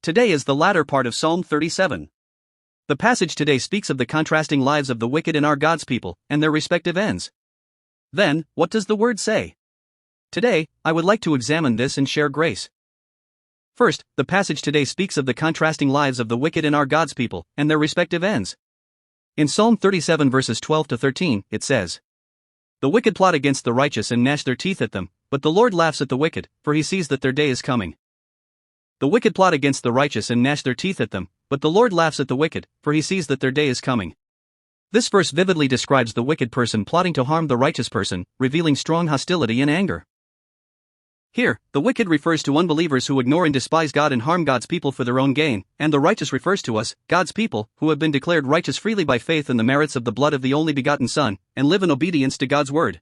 Today is the latter part of Psalm 37. The passage today speaks of the contrasting lives of the wicked and our God's people, and their respective ends. Then, what does the word say? Today, I would like to examine this and share grace. First, the passage today speaks of the contrasting lives of the wicked and our God's people, and their respective ends. In Psalm 37 verses 12 to 13, it says, "The wicked plot against the righteous and gnash their teeth at them, but the Lord laughs at the wicked, for he sees that their day is coming. The wicked plot against the righteous and gnash their teeth at them, but the Lord laughs at the wicked, for he sees that their day is coming." This verse vividly describes the wicked person plotting to harm the righteous person, revealing strong hostility and anger. Here, the wicked refers to unbelievers who ignore and despise God and harm God's people for their own gain, and the righteous refers to us, God's people, who have been declared righteous freely by faith in the merits of the blood of the only begotten Son, and live in obedience to God's word.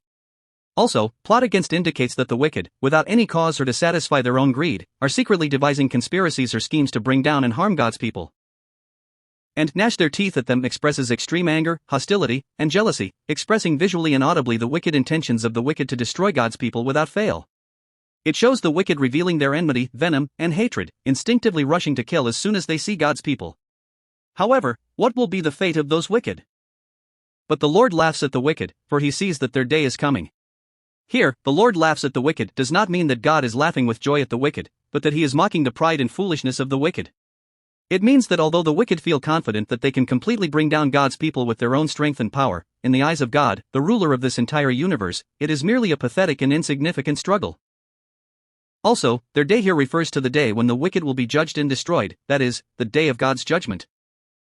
Also, plot against indicates that the wicked, without any cause or to satisfy their own greed, are secretly devising conspiracies or schemes to bring down and harm God's people. And gnash their teeth at them expresses extreme anger, hostility, and jealousy, expressing visually and audibly the wicked intentions of the wicked to destroy God's people without fail. It shows the wicked revealing their enmity, venom, and hatred, instinctively rushing to kill as soon as they see God's people. However, what will be the fate of those wicked? But the Lord laughs at the wicked, for he sees that their day is coming. Here, the Lord laughs at the wicked does not mean that God is laughing with joy at the wicked, but that he is mocking the pride and foolishness of the wicked. It means that although the wicked feel confident that they can completely bring down God's people with their own strength and power, in the eyes of God, the ruler of this entire universe, it is merely a pathetic and insignificant struggle. Also, their day here refers to the day when the wicked will be judged and destroyed, that is, the day of God's judgment.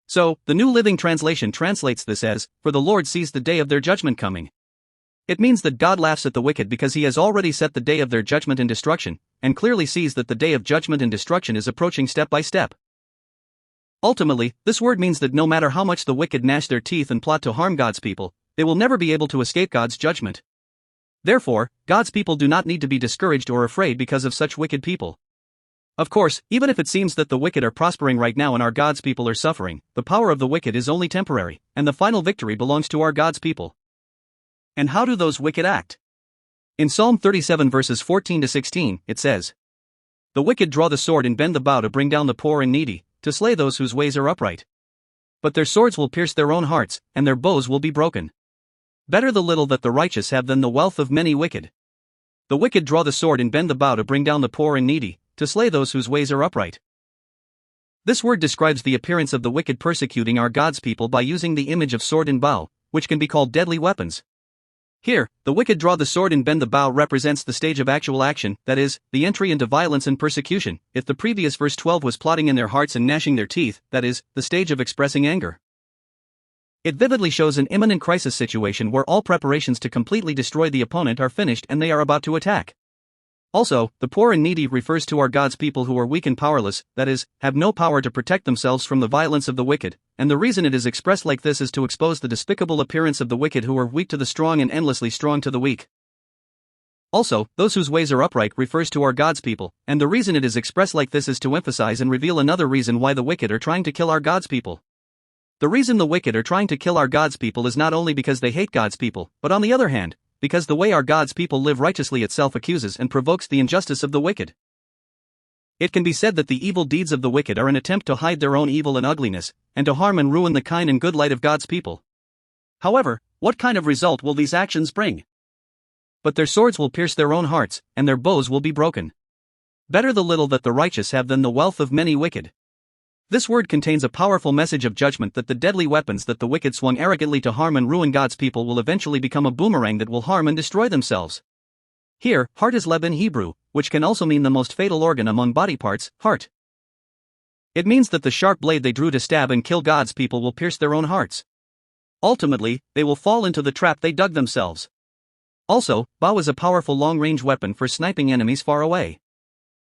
So, the New Living Translation translates this as, "For the Lord sees the day of their judgment coming." It means that God laughs at the wicked because he has already set the day of their judgment and destruction, and clearly sees that the day of judgment and destruction is approaching step by step. Ultimately, this word means that no matter how much the wicked gnash their teeth and plot to harm God's people, they will never be able to escape God's judgment. Therefore, God's people do not need to be discouraged or afraid because of such wicked people. Of course, even if it seems that the wicked are prospering right now and our God's people are suffering, the power of the wicked is only temporary, and the final victory belongs to our God's people. And how do those wicked act? In Psalm 37 verses 14 to 16, it says, "The wicked draw the sword and bend the bow to bring down the poor and needy, to slay those whose ways are upright. But their swords will pierce their own hearts, and their bows will be broken. Better the little that the righteous have than the wealth of many wicked. The wicked draw the sword and bend the bow to bring down the poor and needy, to slay those whose ways are upright." This word describes the appearance of the wicked persecuting our God's people by using the image of sword and bow, which can be called deadly weapons. Here, the wicked draw the sword and bend the bow represents the stage of actual action, that is, the entry into violence and persecution. If the previous verse 12 was plotting in their hearts and gnashing their teeth, that is, the stage of expressing anger. It vividly shows an imminent crisis situation where all preparations to completely destroy the opponent are finished and they are about to attack. Also, the poor and needy refers to our God's people who are weak and powerless, that is, have no power to protect themselves from the violence of the wicked, and the reason it is expressed like this is to expose the despicable appearance of the wicked who are weak to the strong and endlessly strong to the weak. Also, those whose ways are upright refers to our God's people, and the reason it is expressed like this is to emphasize and reveal another reason why the wicked are trying to kill our God's people. The reason the wicked are trying to kill our God's people is not only because they hate God's people, but on the other hand, because the way our God's people live righteously itself accuses and provokes the injustice of the wicked. It can be said that the evil deeds of the wicked are an attempt to hide their own evil and ugliness, and to harm and ruin the kind and good light of God's people. However, what kind of result will these actions bring? But their swords will pierce their own hearts, and their bows will be broken. Better the little that the righteous have than the wealth of many wicked. This word contains a powerful message of judgment that the deadly weapons that the wicked swung arrogantly to harm and ruin God's people will eventually become a boomerang that will harm and destroy themselves. Here, heart is leb in Hebrew, which can also mean the most fatal organ among body parts, heart. It means that the sharp blade they drew to stab and kill God's people will pierce their own hearts. Ultimately, they will fall into the trap they dug themselves. Also, bow is a powerful long-range weapon for sniping enemies far away.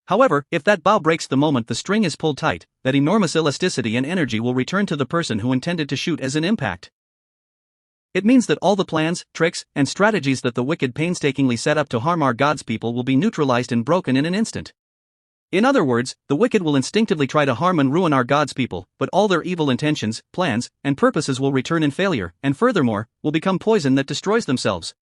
However, if that bow breaks the moment the string is pulled tight, that enormous elasticity and energy will return to the person who intended to shoot as an impact. It means that all the plans, tricks, and strategies that the wicked painstakingly set up to harm our God's people will be neutralized and broken in an instant. In other words, the wicked will instinctively try to harm and ruin our God's people, but all their evil intentions, plans, and purposes will return in failure, and furthermore, will become poison that destroys themselves.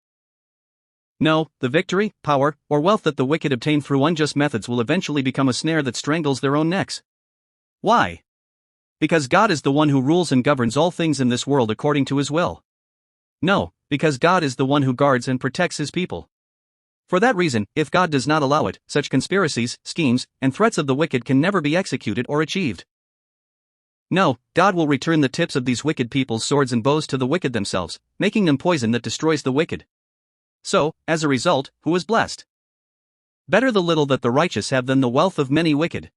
No, the victory, power, or wealth that the wicked obtain through unjust methods will eventually become a snare that strangles their own necks. Why? Because God is the one who rules and governs all things in this world according to his will. No, because God is the one who guards and protects his people. For that reason, if God does not allow it, such conspiracies, schemes, and threats of the wicked can never be executed or achieved. No, God will return the tips of these wicked people's swords and bows to the wicked themselves, making them poison that destroys the wicked. So, as a result, who is blessed? Better the little that the righteous have than the wealth of many wicked.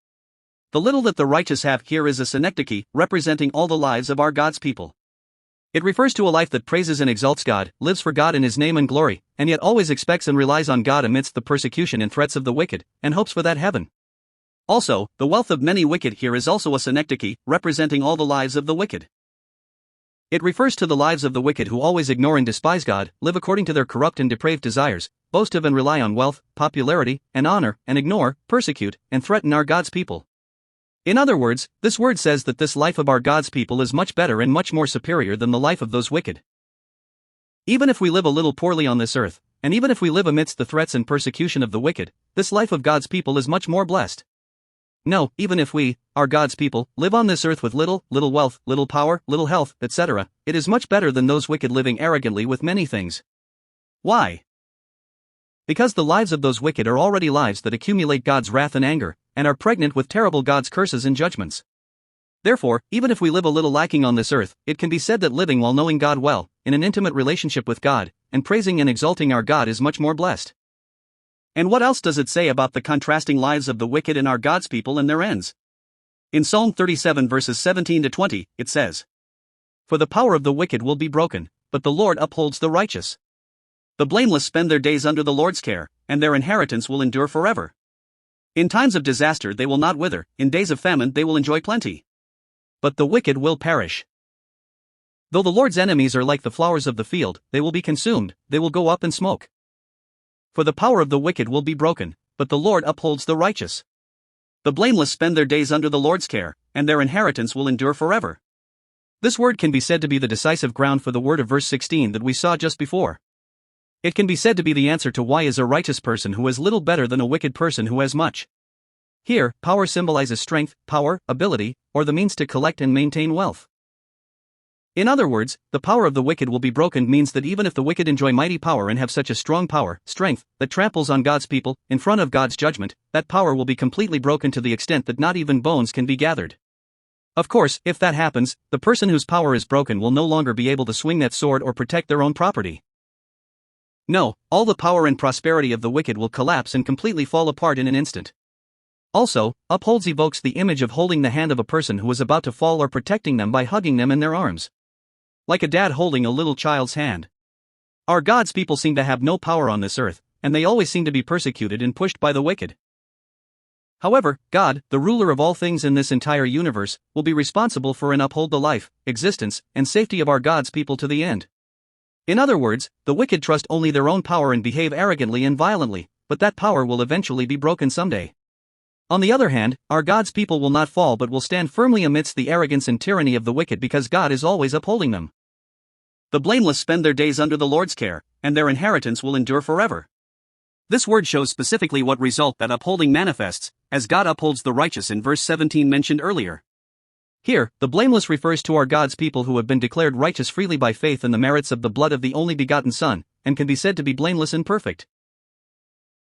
The little that the righteous have here is a synecdoche, representing all the lives of our God's people. It refers to a life that praises and exalts God, lives for God in his name and glory, and yet always expects and relies on God amidst the persecution and threats of the wicked, and hopes for that heaven. Also, the wealth of many wicked here is also a synecdoche, representing all the lives of the wicked. It refers to the lives of the wicked who always ignore and despise God, live according to their corrupt and depraved desires, boast of and rely on wealth, popularity, and honor, and ignore, persecute, and threaten our God's people. In other words, this word says that this life of our God's people is much better and much more superior than the life of those wicked. Even if we live a little poorly on this earth, and even if we live amidst the threats and persecution of the wicked, this life of God's people is much more blessed. No, even if we, our God's people, live on this earth with little wealth, little power, little health, etc., it is much better than those wicked living arrogantly with many things. Why? Because the lives of those wicked are already lives that accumulate God's wrath and anger, and are pregnant with terrible God's curses and judgments. Therefore, even if we live a little lacking on this earth, it can be said that living while knowing God well, in an intimate relationship with God, and praising and exalting our God is much more blessed. And what else does it say about the contrasting lives of the wicked and our God's people and their ends? In Psalm 37 verses 17 to 20, it says, "For the power of the wicked will be broken, but the Lord upholds the righteous. The blameless spend their days under the Lord's care, and their inheritance will endure forever. In times of disaster they will not wither, in days of famine they will enjoy plenty. But the wicked will perish. Though the Lord's enemies are like the flowers of the field, they will be consumed, they will go up in smoke. For the power of the wicked will be broken, but the Lord upholds the righteous. The blameless spend their days under the Lord's care, and their inheritance will endure forever." This word can be said to be the decisive ground for the word of verse 16 that we saw just before. It can be said to be the answer to why is a righteous person who has little better than a wicked person who has much. Here, power symbolizes strength, power, ability, or the means to collect and maintain wealth. In other words, the power of the wicked will be broken means that even if the wicked enjoy mighty power and have such a strong power, strength, that tramples on God's people, in front of God's judgment, that power will be completely broken to the extent that not even bones can be gathered. Of course, if that happens, the person whose power is broken will no longer be able to swing that sword or protect their own property. No, all the power and prosperity of the wicked will collapse and completely fall apart in an instant. Also, upholds evokes the image of holding the hand of a person who is about to fall or protecting them by hugging them in their arms. Like a dad holding a little child's hand. Our God's people seem to have no power on this earth, and they always seem to be persecuted and pushed by the wicked. However, God, the ruler of all things in this entire universe, will be responsible for and uphold the life, existence, and safety of our God's people to the end. In other words, the wicked trust only their own power and behave arrogantly and violently, but that power will eventually be broken someday. On the other hand, our God's people will not fall but will stand firmly amidst the arrogance and tyranny of the wicked because God is always upholding them. The blameless spend their days under the Lord's care, and their inheritance will endure forever. This word shows specifically what result that upholding manifests, as God upholds the righteous in verse 17 mentioned earlier. Here, the blameless refers to our God's people who have been declared righteous freely by faith in the merits of the blood of the only begotten Son, and can be said to be blameless and perfect.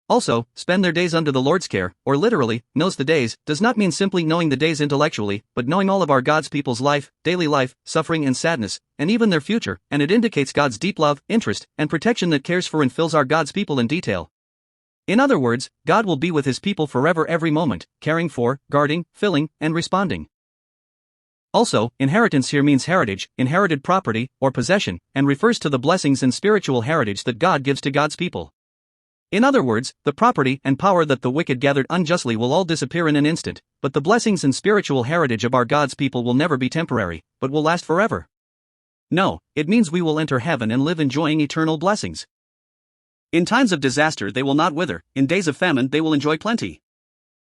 Also, spend their days under the Lord's care, or literally, knows the days, does not mean simply knowing the days intellectually, but knowing all of our God's people's life, daily life, suffering and sadness, and even their future, and it indicates God's deep love, interest, and protection that cares for and fills our God's people in detail. In other words, God will be with his people forever every moment, caring for, guarding, filling, and responding. Also, inheritance here means heritage, inherited property, or possession, and refers to the blessings and spiritual heritage that God gives to God's people. In other words, the property and power that the wicked gathered unjustly will all disappear in an instant, but the blessings and spiritual heritage of our God's people will never be temporary, but will last forever. No, it means we will enter heaven and live enjoying eternal blessings. In times of disaster they will not wither, in days of famine they will enjoy plenty.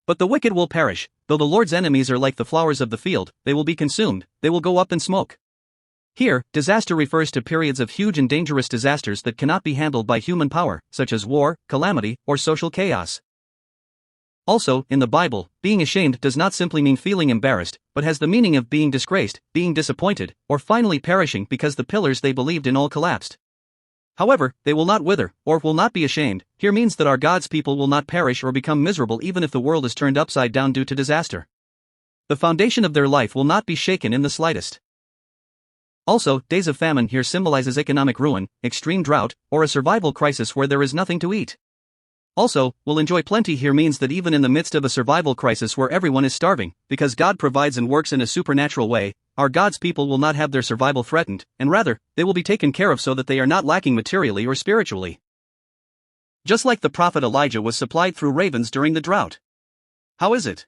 But the wicked will perish, though the Lord's enemies are like the flowers of the field, they will be consumed, they will go up in smoke. Here, disaster refers to periods of huge and dangerous disasters that cannot be handled by human power, such as war, calamity, or social chaos. Also, in the Bible, being ashamed does not simply mean feeling embarrassed, but has the meaning of being disgraced, being disappointed, or finally perishing because the pillars they believed in all collapsed. However, they will not wither, or will not be ashamed, here means that our God's people will not perish or become miserable even if the world is turned upside down due to disaster. The foundation of their life will not be shaken in the slightest. Also, days of famine here symbolizes economic ruin, extreme drought, or a survival crisis where there is nothing to eat. Also, will enjoy plenty here means that even in the midst of a survival crisis where everyone is starving, because God provides and works in a supernatural way, our God's people will not have their survival threatened, and rather, they will be taken care of so that they are not lacking materially or spiritually. Just like the prophet Elijah was supplied through ravens during the drought. How is it?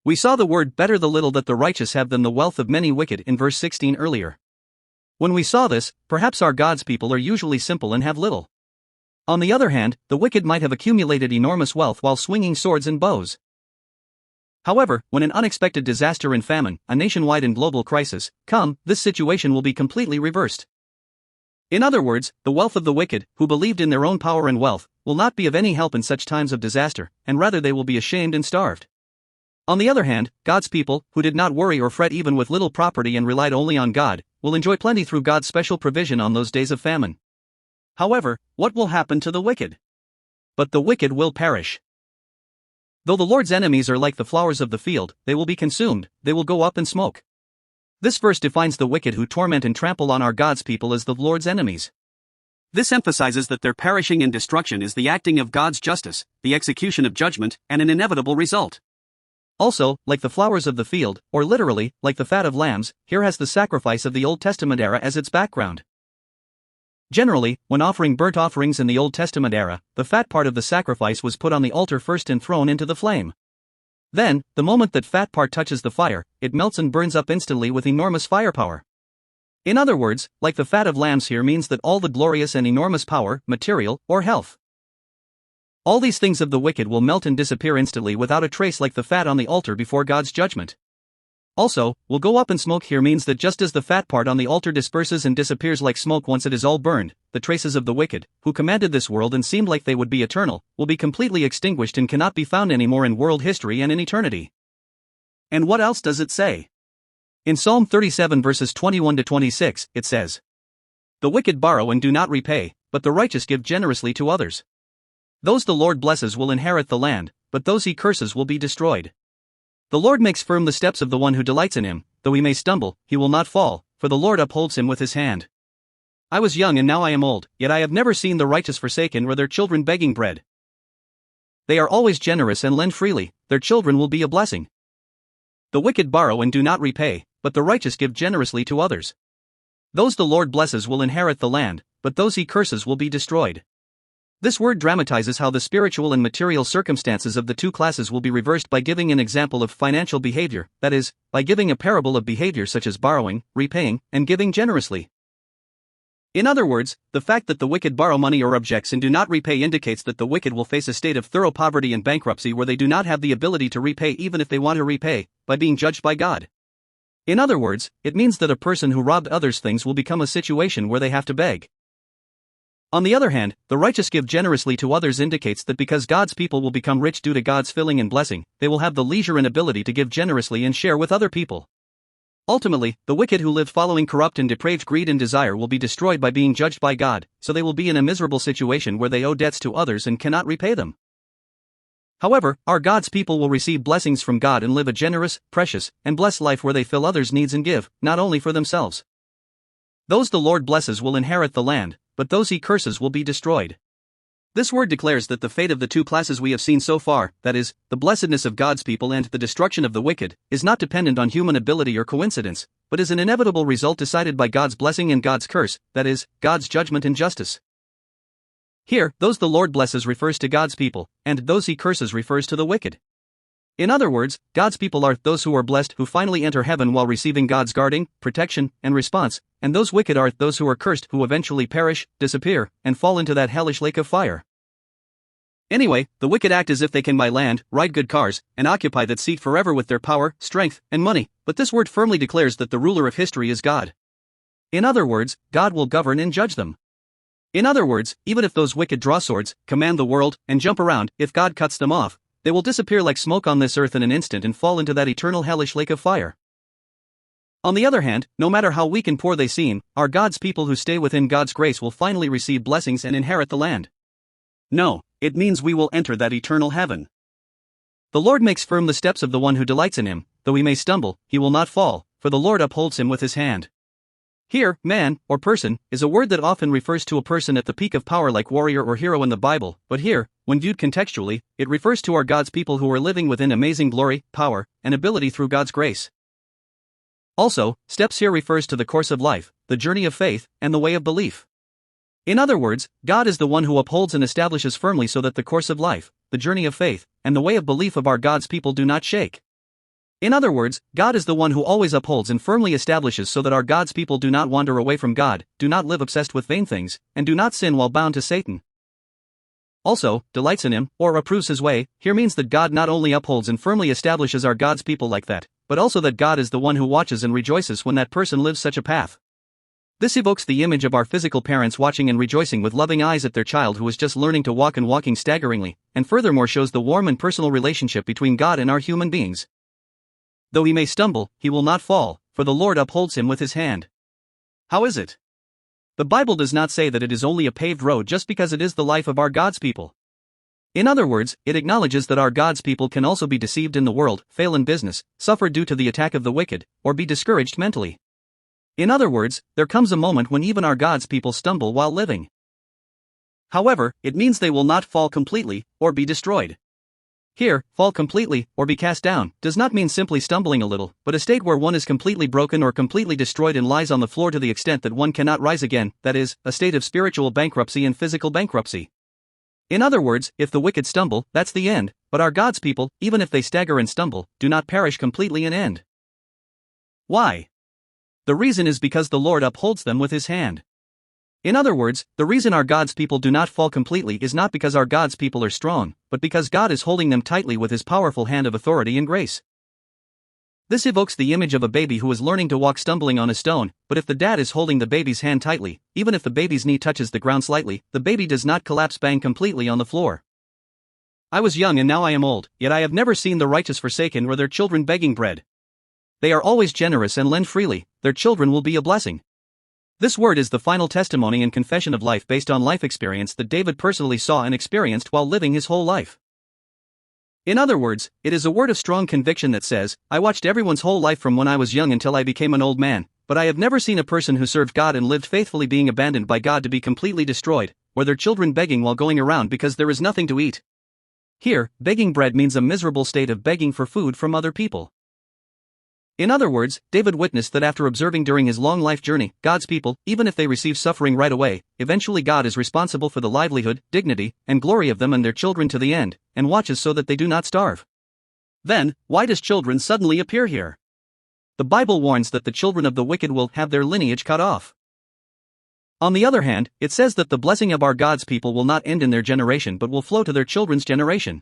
We saw the word better the little that the righteous have than the wealth of many wicked in verse 16 earlier. When we saw this, perhaps our God's people are usually simple and have little. On the other hand, the wicked might have accumulated enormous wealth while swinging swords and bows. However, when an unexpected disaster and famine, a nationwide and global crisis, come, this situation will be completely reversed. In other words, the wealth of the wicked, who believed in their own power and wealth, will not be of any help in such times of disaster, and rather they will be ashamed and starved. On the other hand, God's people, who did not worry or fret even with little property and relied only on God, will enjoy plenty through God's special provision on those days of famine. However, what will happen to the wicked? But the wicked will perish. Though the Lord's enemies are like the flowers of the field, they will be consumed, they will go up in smoke. This verse defines the wicked who torment and trample on our God's people as the Lord's enemies. This emphasizes that their perishing and destruction is the acting of God's justice, the execution of judgment, and an inevitable result. Also, like the flowers of the field, or literally, like the fat of lambs, here has the sacrifice of the Old Testament era as its background. Generally, when offering burnt offerings in the Old Testament era, the fat part of the sacrifice was put on the altar first and thrown into the flame. Then, the moment that fat part touches the fire, it melts and burns up instantly with enormous firepower. In other words, like the fat of lambs here means that all the glorious and enormous power, material, or health. All these things of the wicked will melt and disappear instantly without a trace like the fat on the altar before God's judgment. Also, will go up in smoke here means that just as the fat part on the altar disperses and disappears like smoke once it is all burned, the traces of the wicked, who commanded this world and seemed like they would be eternal, will be completely extinguished and cannot be found anymore in world history and in eternity. And what else does it say? In Psalm 37 verses 21 to 26, it says, "The wicked borrow and do not repay, but the righteous give generously to others. Those the Lord blesses will inherit the land, but those he curses will be destroyed. The Lord makes firm the steps of the one who delights in him, though he may stumble, he will not fall, for the Lord upholds him with his hand. I was young and now I am old, yet I have never seen the righteous forsaken or their children begging bread. They are always generous and lend freely, their children will be a blessing. The wicked borrow and do not repay, but the righteous give generously to others. Those the Lord blesses will inherit the land, but those he curses will be destroyed." This word dramatizes how the spiritual and material circumstances of the two classes will be reversed by giving an example of financial behavior, that is, by giving a parable of behavior such as borrowing, repaying, and giving generously. In other words, the fact that the wicked borrow money or objects and do not repay indicates that the wicked will face a state of thorough poverty and bankruptcy where they do not have the ability to repay even if they want to repay, by being judged by God. In other words, it means that a person who robbed others' things will become a situation where they have to beg. On the other hand, the righteous give generously to others indicates that because God's people will become rich due to God's filling and blessing, they will have the leisure and ability to give generously and share with other people. Ultimately, the wicked who lived following corrupt and depraved greed and desire will be destroyed by being judged by God, so they will be in a miserable situation where they owe debts to others and cannot repay them. However, our God's people will receive blessings from God and live a generous, precious, and blessed life where they fill others' needs and give, not only for themselves. Those the Lord blesses will inherit the land, but those he curses will be destroyed. This word declares that the fate of the two classes we have seen so far, that is, the blessedness of God's people and the destruction of the wicked, is not dependent on human ability or coincidence, but is an inevitable result decided by God's blessing and God's curse, that is, God's judgment and justice. Here, those the Lord blesses refers to God's people, and those he curses refers to the wicked. In other words, God's people are those who are blessed who finally enter heaven while receiving God's guarding, protection, and response, and those wicked are those who are cursed who eventually perish, disappear, and fall into that hellish lake of fire. Anyway, the wicked act as if they can buy land, ride good cars, and occupy that seat forever with their power, strength, and money, but this word firmly declares that the ruler of history is God. In other words, God will govern and judge them. In other words, even if those wicked draw swords, command the world, and jump around, if God cuts them off, they will disappear like smoke on this earth in an instant and fall into that eternal hellish lake of fire. On the other hand, no matter how weak and poor they seem, our God's people who stay within God's grace will finally receive blessings and inherit the land. No, it means we will enter that eternal heaven. The Lord makes firm the steps of the one who delights in him. Though he may stumble, he will not fall, for the Lord upholds him with his hand. Here, man, or person, is a word that often refers to a person at the peak of power like warrior or hero in the Bible, but here, when viewed contextually, it refers to our God's people who are living within amazing glory, power, and ability through God's grace. Also, steps here refers to the course of life, the journey of faith, and the way of belief. In other words, God is the one who upholds and establishes firmly so that the course of life, the journey of faith, and the way of belief of our God's people do not shake. In other words, God is the one who always upholds and firmly establishes so that our God's people do not wander away from God, do not live obsessed with vain things, and do not sin while bound to Satan. Also, delights in him, or approves his way, here means that God not only upholds and firmly establishes our God's people like that, but also that God is the one who watches and rejoices when that person lives such a path. This evokes the image of our physical parents watching and rejoicing with loving eyes at their child who is just learning to walk and walking staggeringly, and furthermore shows the warm and personal relationship between God and our human beings. Though he may stumble, he will not fall, for the Lord upholds him with his hand. How is it? The Bible does not say that it is only a paved road just because it is the life of our God's people. In other words, it acknowledges that our God's people can also be deceived in the world, fail in business, suffer due to the attack of the wicked, or be discouraged mentally. In other words, there comes a moment when even our God's people stumble while living. However, it means they will not fall completely, or be destroyed. Here, fall completely, or be cast down, does not mean simply stumbling a little, but a state where one is completely broken or completely destroyed and lies on the floor to the extent that one cannot rise again, that is, a state of spiritual bankruptcy and physical bankruptcy. In other words, if the wicked stumble, that's the end, but our God's people, even if they stagger and stumble, do not perish completely and end. Why? The reason is because the Lord upholds them with his hand. In other words, the reason our God's people do not fall completely is not because our God's people are strong, but because God is holding them tightly with his powerful hand of authority and grace. This evokes the image of a baby who is learning to walk stumbling on a stone, but if the dad is holding the baby's hand tightly, even if the baby's knee touches the ground slightly, the baby does not collapse bang completely on the floor. I was young and now I am old, yet I have never seen the righteous forsaken or their children begging bread. They are always generous and lend freely, their children will be a blessing. This word is the final testimony and confession of life based on life experience that David personally saw and experienced while living his whole life. In other words, it is a word of strong conviction that says, I watched everyone's whole life from when I was young until I became an old man, but I have never seen a person who served God and lived faithfully being abandoned by God to be completely destroyed, or their children begging while going around because there is nothing to eat. Here, begging bread means a miserable state of begging for food from other people. In other words, David witnessed that after observing during his long life journey, God's people, even if they receive suffering right away, eventually God is responsible for the livelihood, dignity, and glory of them and their children to the end, and watches so that they do not starve. Then, why does children suddenly appear here? The Bible warns that the children of the wicked will have their lineage cut off. On the other hand, it says that the blessing of our God's people will not end in their generation but will flow to their children's generation.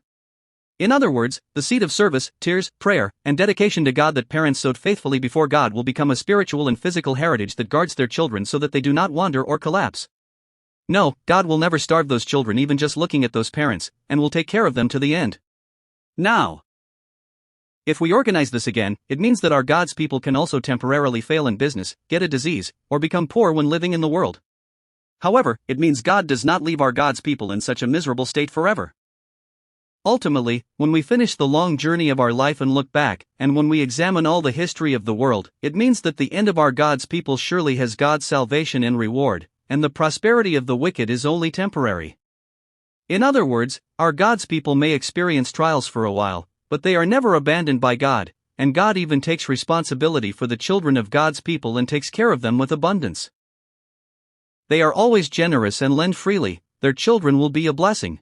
In other words, the seed of service, tears, prayer, and dedication to God that parents sowed faithfully before God will become a spiritual and physical heritage that guards their children so that they do not wander or collapse. No, God will never starve those children even just looking at those parents, and will take care of them to the end. Now, if we organize this again, it means that our God's people can also temporarily fail in business, get a disease, or become poor when living in the world. However, it means God does not leave our God's people in such a miserable state forever. Ultimately, when we finish the long journey of our life and look back, and when we examine all the history of the world, it means that the end of our God's people surely has God's salvation and reward, and the prosperity of the wicked is only temporary. In other words, our God's people may experience trials for a while, but they are never abandoned by God, and God even takes responsibility for the children of God's people and takes care of them with abundance. They are always generous and lend freely, their children will be a blessing.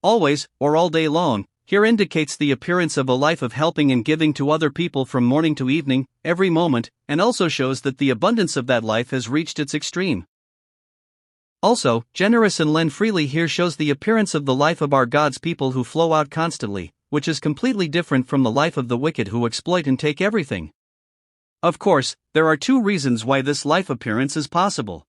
Always, or all day long, here indicates the appearance of a life of helping and giving to other people from morning to evening, every moment, and also shows that the abundance of that life has reached its extreme. Also, generous and lend freely here shows the appearance of the life of our God's people who flow out constantly, which is completely different from the life of the wicked who exploit and take everything. Of course, there are two reasons why this life appearance is possible.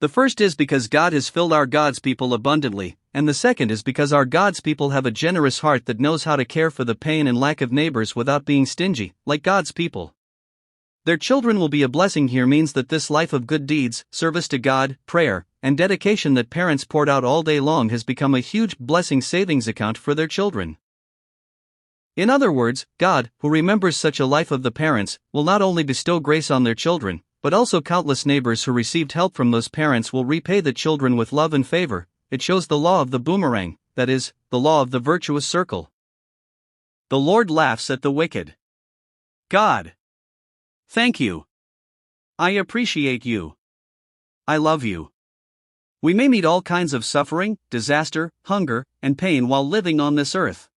The first is because God has filled our God's people abundantly, and the second is because our God's people have a generous heart that knows how to care for the pain and lack of neighbors without being stingy, like God's people. Their children will be a blessing here means that this life of good deeds, service to God, prayer, and dedication that parents poured out all day long has become a huge blessing savings account for their children. In other words, God, who remembers such a life of the parents, will not only bestow grace on their children, but also countless neighbors who received help from those parents will repay the children with love and favor. It shows the law of the boomerang, that is, the law of the virtuous circle. The Lord laughs at the wicked. God. Thank you. I appreciate you. I love you. We may meet all kinds of suffering, disaster, hunger, and pain while living on this earth.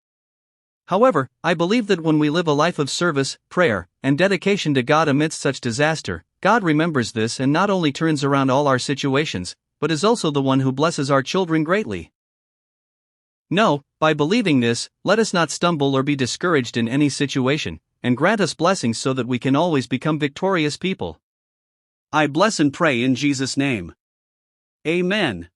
However, I believe that when we live a life of service, prayer, and dedication to God amidst such disaster, God remembers this and not only turns around all our situations, but is also the one who blesses our children greatly. No, by believing this, let us not stumble or be discouraged in any situation, and grant us blessings so that we can always become victorious people. I bless and pray in Jesus' name. Amen.